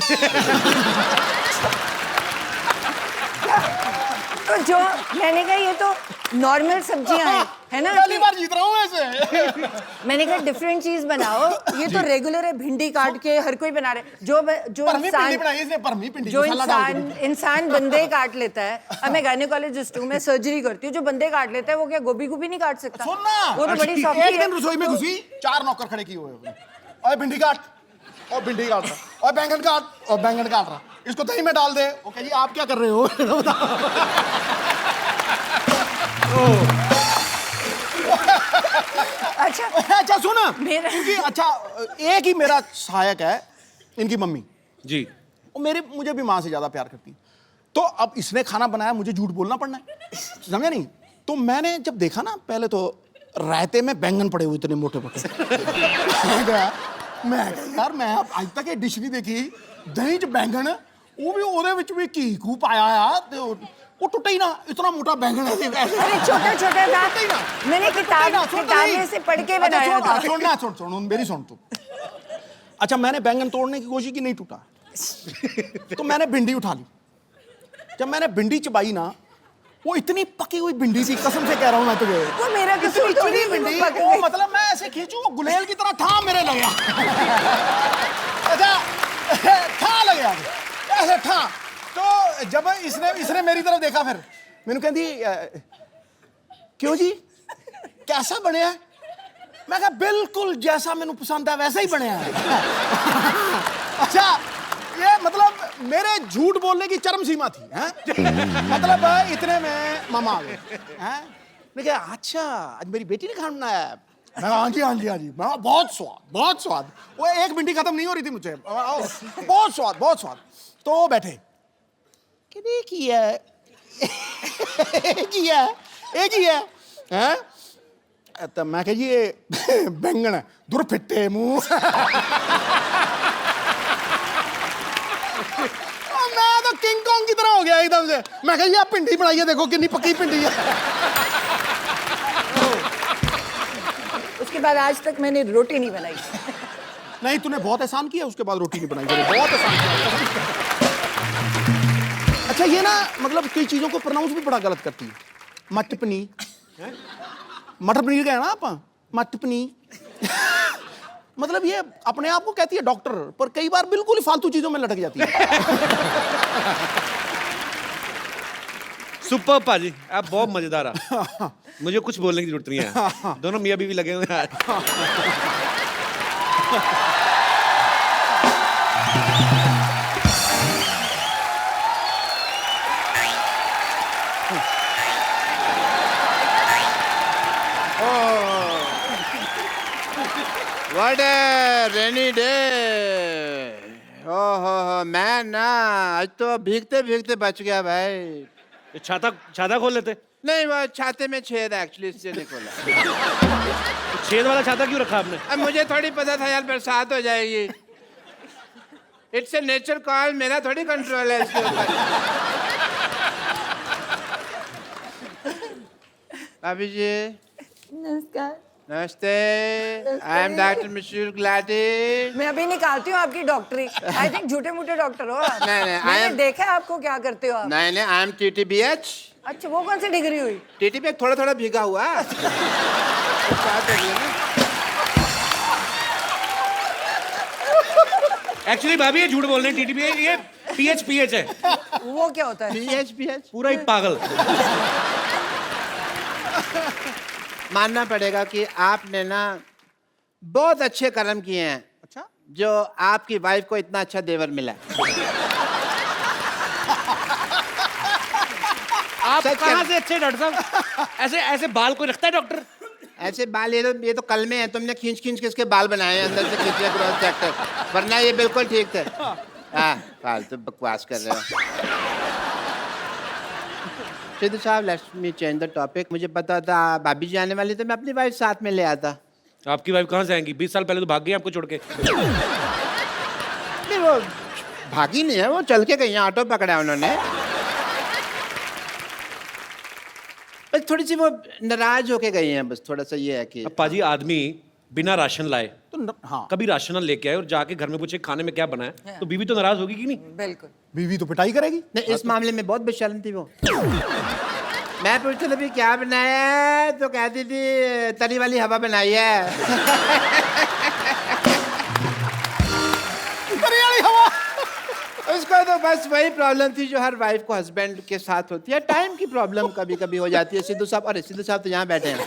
तो जो मैंने कहा ये तो नॉर्मल सब्जियां हैं, है ना? पहली बार जीत रहा हूँ ऐसे। मैंने कहा डिफरेंट चीज बनाओ, ये तो रेगुलर है, भिंडी काट के हर कोई बना रहे, जो परमी भिंडी बनाई इसने, परमी भिंडी जो मसाला डाल के। इंसान बंदे काट लेता है। अब मैं गायनेकोलॉजिस्ट हूँ, मैं सर्जरी करती हूँ, जो बंदे काट लेता है वो क्या गोभी नहीं काट सकता? सुन ना, वो तो बड़ी सॉफ्ट एक दिन रसोई में घुसी, 4 नौकर खड़े किए हुए हैं। और भिंडी काट, और भिंडी काट रहा, और बैंगन काट, और बैंगन काट रहा, इसको दही में डाल दे। वो कहिए आप क्या कर रहे हो? अच्छा सुन, क्योंकि अच्छा एक ही मेरा सहायक है इनकी मम्मी जी, वो मुझे भी माँ से ज्यादा प्यार करती है। तो अब इसने खाना बनाया, मुझे झूठ बोलना पड़ना है, समझा नहीं? तो मैंने जब देखा ना, पहले तो रायते में बैंगन पड़े हुए इतने मोटे मोटे। मैं यार मैं आज तक ये डिश नहीं देखी, दही च बैंगन, वो भी ਉਹਦੇ ਵਿੱਚ ਵੀ ਘੀ ਕੂ ਪਾਇਆ ਆ, ਤੇ वो टूटा ही ना, इतना मोटा बैंगन है। अरे छोटा छोटा था, मैंने किताब में से पढ़ के बनाया था। सुन मेरी सुन तू। अच्छा मैंने बैंगन तोड़ने की कोशिश की, नहीं टूटा। तो मैंने भिंडी उठा ली, जब मैंने भिंडी चबाई ना, वो इतनी पकी हुई भिंडी थी, कसम से कह रहा हूँ मैं तुझे। वो मेरा कसूर थोड़ी है, भिंडी पक वो गई। मतलब मैं ऐसे खींचू, वो गुलेल की तरह था मेरे लगा। अच्छा था लगे ऐसे था। तो जब इसने मेरी तरफ देखा, फिर मैंने कहती क्यों जी कैसा बने है? मैं कहा बिल्कुल जैसा मैंने पसंद है वैसा ही बने है। अच्छा ये मतलब मेरे झूठ बोलने की चरम सीमा थी, हैं? मतलब इतने में मामा आ गए, हैं? मैं कहा अच्छा आज मेरी बेटी ने खाना बनाया है? मैं हाँ जी हाँ जी हाँ जी। मैं बहुत स्वाद। वो एक भिंडी खत्म नहीं हो रही थी मुझे, बहुत स्वाद। तो बैठे एक ही है हैं? तो मैं कह ये बैंगन है, दूर फिट्टे मुंह। मैं तो किंग कॉन्ग की तरह हो गया एकदम से। मैं कह आप भिंडी बनाइए, देखो कितनी पक्की भिंडी है। उसके बाद आज तक मैंने रोटी नहीं बनाई। नहीं तूने बहुत एहसान किया, उसके बाद रोटी नहीं बनाई, बहुत एहसान किया। अच्छा ये ना मतलब कई चीजों को प्रोनाउंस भी बड़ा गलत करती है। मटर पनीर, मटर पनीर का है ना आप, मटर पनीर। मतलब ये अपने आप को कहती है डॉक्टर, पर कई बार बिल्कुल ही फालतू चीजों में लटक जाती है। सुपर पाजी, आप बहुत मजेदार है। मुझे कुछ बोलने की जरूरत नहीं है, दोनों मियाँ बीवी लगे हुए हैं। What a rainy day! ओहो मैं ना आज तो भीगते भीगते बच गया भाई। छाता खोल लेते। नहीं वो छाते में छेद है एक्चुअली, इससे नहीं खोला। छेद वाला छाता क्यों रखा आपने? अब मुझे थोड़ी पता था यार बरसात हो जाएगी। इट्स ए नेचर कॉल, मेरा थोड़ी कंट्रोल है इसके ऊपर। भाभी जी नमस्कार। नमस्ते, आई एम डॉक्टर मिशूर गुलाटी। मैं अभी निकालती हूँ आपकी डॉक्टरी। आई थिंक झूठे मूठे डॉक्टर हो आप। नहीं, मैंने देखा है आपको क्या करते हो आप। नहीं आई एम TTBH। अच्छा वो कौन सी डिग्री हुई? TTBH थोड़ा भीगा हुआ। एक्चुअली भाभी ये झूठ बोल रहे हैं, TTBH ये PH है। वो क्या होता है? PH पूरा ही पागल। मानना पड़ेगा कि आपने ना बहुत अच्छे कर्म किए हैं। अच्छा जो आपकी वाइफ को इतना अच्छा देवर मिला। आप कहाँ से अच्छे डॉक्टर साहब? ऐसे बाल कोई रखता है डॉक्टर? ऐसे बाल ये तो कल में है, तुमने खींच के इसके बाल बनाए हैं अंदर से खींचे क्रॉस सेक्टर, वरना ये बिल्कुल ठीक थे। हाँ फालतू बकवास कर रहे हो। सिद्धू साहब let's me change the topic. मुझे पता था भाभी जी आने वाली, तो मैं अपनी वाइफ साथ में ले आता। आपकी वाइफ कहाँ से आएंगी? 20 साल पहले तो भाग गई आपको छोड़ के। नहीं वो भागी नहीं है, वो चल के गई, ऑटो पकड़ा उन्होंने। बस थोड़ी सी वो नाराज होके गई हैं, बस थोड़ा सा ये है कि अब पाजी आदमी बिना राशन लाए तो हाँ, कभी राशन लेके आए और जाके घर में पूछे खाने में क्या बना है, तो बीवी तो नाराज होगी कि नहीं? बिल्कुल। बीवी तो पिटाई करेगी। नहीं, इस मामले में बहुत बेशर्म थी वो। मैं पूछता था भी क्या बनाया है, तो कहती थी तरी वाली हवा बनाई है। उसको तो बस वही प्रॉब्लम थी जो हर वाइफ को हस्बैंड के साथ होती है, टाइम की प्रॉब्लम कभी कभी हो जाती है। सिद्धू साहब, अरे सिद्धू साहब तो यहाँ बैठे हैं।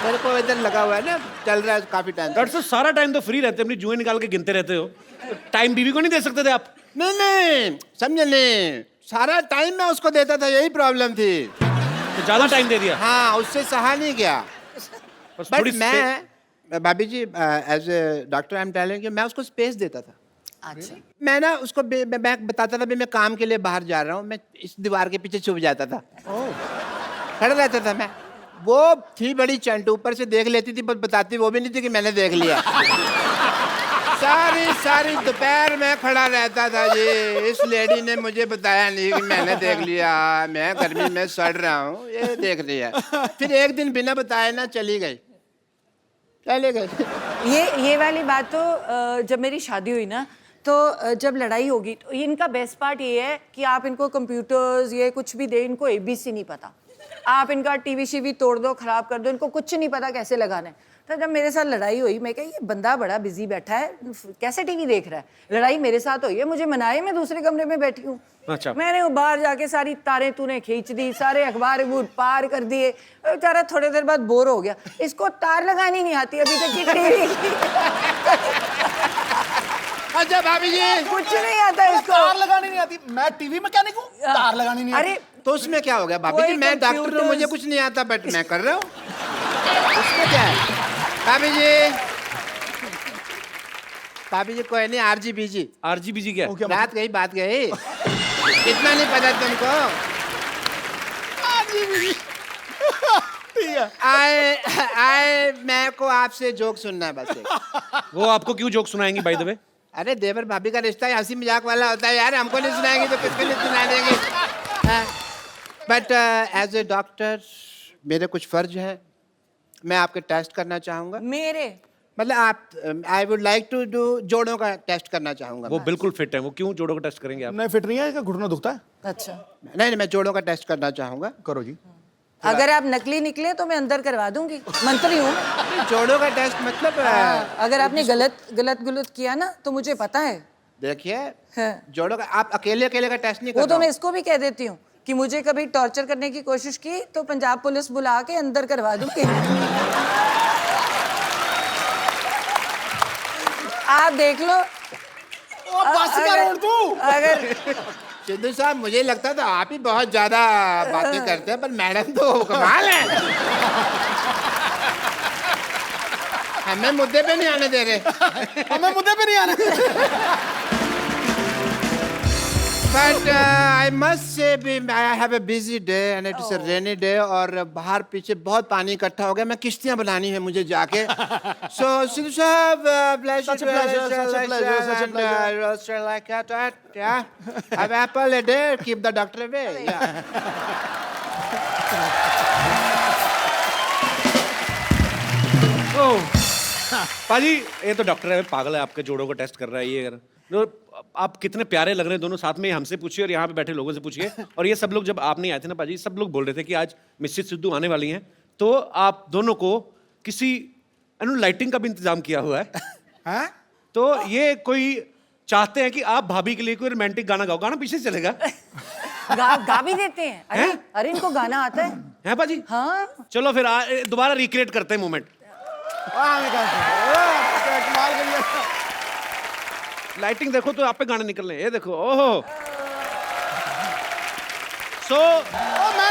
मेरे को इधर लगा हुआ है ना, चल रहा है काफी टाइम। डॉक्टर साहब सारा टाइम तो फ्री रहते, अपनी जुएं निकाल के गिनते रहते हो, टाइम बीवी को नहीं दे सकते थे आप? नहीं समझे नहीं, सारा टाइम मैं उसको देता था, यही प्रॉब्लम थी। तो ज्यादा टाइम दे दिया? हाँ, उससे सहा नहीं गया। बस बट थोड़ी मैं भाभी जी as a doctor I am telling you, मैं उसको स्पेस देता था। अच्छा। मैं ना उसको मैं बताता था भी मैं काम के लिए बाहर जा रहा हूँ, मैं इस दीवार के पीछे छुप जाता था, खड़ा रहता था मैं। वो थी बड़ी चंट, ऊपर से देख लेती थी, बस बताती वो भी नहीं थी कि मैंने देख लिया। सारी दोपहर में खड़ा रहता था जी, इस लेडी ने मुझे बताया नहीं कि मैंने देख लिया, मैं गर्मी में सड़ रहा हूँ, ये देख रही है। फिर एक दिन बिना बताए ना चली गई। ये वाली बात तो जब मेरी शादी हुई ना, तो जब लड़ाई होगी तो इनका बेस्ट पार्ट ये है कि आप इनको कंप्यूटर्स ये कुछ भी दे, इनको एबीसी नहीं पता। आप इनका टीवी शीवी तोड़ दो, खराब कर दो, इनको कुछ नहीं पता कैसे लगाना है। तो जब मेरे साथ लड़ाई हुई, मैं कहा ये बंदा बड़ा बिजी बैठा है, कैसे टीवी देख रहा है। लड़ाई मेरे साथ हुई है, मुझे मनाए, मैं दूसरे कमरे में बैठी हूँ। अच्छा। मैंने वो बाहर जाके सारी तारें तूने खींच दी, सारे अखबार पार कर दिए। बेचारा थोड़ी देर बाद बोर हो गया, इसको तार लगानी नहीं आती अभी तक की टीवी। अच्छा भाभी जी, कुछ नहीं आता इसको, तार लगानी नहीं आती। मैं टीवी मैकेनिक हूँ, तार लगानी नहीं आती। अरे तो उसमें क्या हो गया भाभी जी, मैं डॉक्टर हूँ, मुझे कुछ नहीं आता, बट मैं कर रहा हूँ, उसमें क्या है? भाभी जी कोई नहीं, RGBG। RGBG क्या है? बात गई इतना नहीं पता तुमको? मैं को आपसे जोक सुनना है बस एक। वो आपको क्यों जोक सुनाएंगी बाय द वे? अरे देवर भाभी का रिश्ता हंसी मजाक वाला होता है यार, हमको नहीं सुनाएंगे तो किसको नहीं सुना देंगे। बट एज ए डॉक्टर मेरे कुछ फर्ज हैं, मैं आपके टेस्ट करना चाहूंगा। मेरे मतलब आप I would like to do जोड़ों का टेस्ट करना चाहूंगा। वो बिल्कुल फिट है, वो क्यों जोड़ों का टेस्ट करेंगे आप? नहीं फिट नहीं है, इसका घुटना दुखता है। अच्छा, नहीं, मैं जोड़ों का टेस्ट करना चाहूंगा। करो जी। अगर आप नकली निकले तो मैं अंदर करवा दूंगी, मंत्री हूँ। जोड़ों का टेस्ट मतलब अगर आपने गलत किया ना तो मुझे पता है। देखिए हाँ। जोड़ों का आप अकेले का टेस्ट नहीं वो करना। तो मैं इसको भी कह देती हूँ कि मुझे कभी टॉर्चर करने की कोशिश की तो पंजाब पुलिस बुला के अंदर करवा दूंगी। आप देख लो। अगर सिद्धू साहब मुझे लगता था आप ही बहुत ज्यादा बातें करते हैं, पर मैडम तो कमाल है। हमें मुद्दे पे नहीं आने दे रहे। हमें मुद्दे पे नहीं आने। But I must say I have a busy day and it is a rainy day, और बाहर पीछे बहुत पानी इकट्ठा हो गया, मैं किश्तियां बनानी है मुझे जाके। सो सिद्धू साहब Such a pleasure, such a pleasure, such a pleasure. like that, yeah. Have apple a day, keep the doctor away. Yeah. पाजी ये तो डॉक्टर है, पागल है, आपके जोड़ों का टेस्ट कर रहा है ये। तो आप कितने प्यारे लग रहे हैं दोनों साथ में, हमसे पूछिए और यहाँ पे बैठे लोगों से पूछिए। और ये सब लोग जब आप नहीं आए थे ना पाजी, सब लोग बोल रहे थे कि आज मिसेस सिद्धू आने वाली हैं, तो आप दोनों को किसी लाइटिंग का भी इंतजाम किया हुआ है। हैं? तो ये कोई चाहते हैं कि आप भाभी के लिए कोई रोमांटिक गाना गाओ, गाना पीछे चलेगा। गा भी देते हैं। अरे इनको गाना आता है। हैं पाजी? हाँ, चलो फिर दोबारा रिक्रिएट करते हैं मोमेंट। लाइटिंग देखो तो आप पे गाने निकल रहे हैं, ये देखो। ओहो। सो मैं